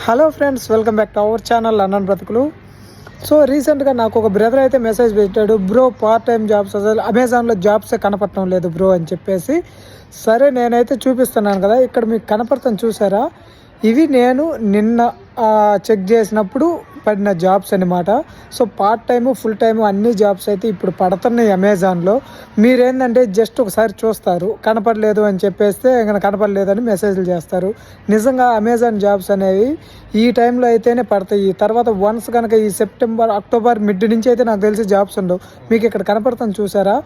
Hello friends, welcome back to our channel అన్నన్ బ్రతుకులు. So రీసెంట్గా నాకు ఒక బ్రదర్ అయితే మెసేజ్ పెట్టాడు, బ్రో పార్ట్ టైం జాబ్స్ అసలు అమెజాన్లో జాబ్సే కనపడటం లేదు బ్రో అని చెప్పేసి. సరే నేనైతే చూపిస్తున్నాను కదా, ఇక్కడ మీకు కనపడతాను చూసారా, ఇవి నేను నిన్న చెక్ చేసినప్పుడు పడిన జాబ్స్ అనమాట. So part time full time అన్ని జాబ్స్ అయితే ఇప్పుడు పడుతున్నాయి అమెజాన్లో. మీరేంటంటే జస్ట్ ఒకసారి చూస్తారు, కనపడలేదు అని చెప్పేస్తే ఇంకా కనపడలేదని మెసేజ్లు చేస్తారు. నిజంగా అమెజాన్ జాబ్స్ అనేవి ఈ టైంలో అయితేనే పడతాయి. తర్వాత వన్స్ కనుక ఈ సెప్టెంబర్ అక్టోబర్ మిడ్ నుంచి అయితే నాకు తెలిసి జాబ్స్ ఉండవు. మీకు ఇక్కడ కనపడతాను చూసారా,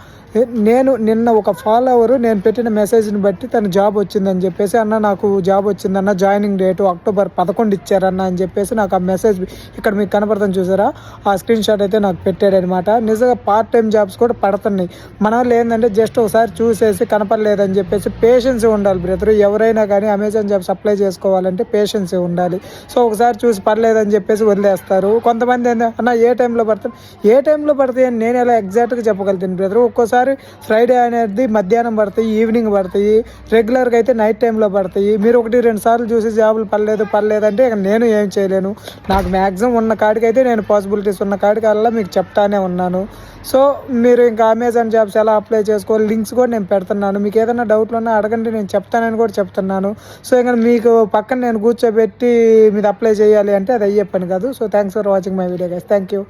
నేను నిన్న ఒక ఫాలోవర్ నేను పెట్టిన మెసేజ్ని బట్టి తను జాబ్ వచ్చిందని చెప్పేసి, అన్న నాకు జాబ్ వచ్చిందన్న, జాయినింగ్ డేటు అక్టోబర్ 11 ఇచ్చారన్న అని చెప్పేసి నాకు ఆ మెసేజ్ ఇక్కడ మీకు కనపడతాను చూసారా, ఆ స్క్రీన్ షాట్ అయితే నాకు పెట్టాడనమాట. నిజంగా పార్ట్ టైం జాబ్స్ కూడా పడుతున్నాయి. మన వాళ్ళు ఏంటంటే జస్ట్ ఒకసారి చూసేసి కనపడలేదని చెప్పేసి పేషెన్సీ ఉండాలి బ్రదర్. ఎవరైనా కానీ అమెజాన్ జాబ్స్ అప్లై చేసుకోవాలంటే పేషెన్సీ ఉండాలి. సో ఒకసారి చూసి పర్లేదని చెప్పేసి వదిలేస్తారు. కొంతమంది అన్న ఏ టైంలో పడతాయి, ఏ టైంలో పడతాయి అని నేను ఎలా ఎగ్జాక్ట్గా చెప్పగలుగుతాను బ్రదర్. ఒక్కోసారి ఫ్రైడే అనేది మధ్యాహ్నం పడతాయి, ఈవినింగ్ పడతాయి, రెగ్యులర్గా అయితే నైట్ టైంలో పడతాయి. మీరు 1-2 సార్లు చూసి జాబులు పర్లేదంటే ఇక నేను ఏం చేయలేను. నాకు మ్యాక్సిమం ఉన్న కాడికి అయితే నేను పాసిబిలిటీస్ ఉన్న కాడికి అలా మీకు చెప్తానే ఉన్నాను. సో మీరు ఇంకా అమెజాన్ జాబ్స్ ఎలా అప్లై చేసుకోవాలి లింక్స్ కూడా నేను పెడుతున్నాను. మీకు ఏదైనా డౌట్లు ఉన్నా అడగండి, నేను చెప్తానని కూడా చెప్తున్నాను. సో ఇంకా మీకు పక్కన నేను కూర్చోబెట్టి మీరు అప్లై చేయాలి అంటే అది అయ్యే పని కాదు. So thanks for watching my video guys. Thank you.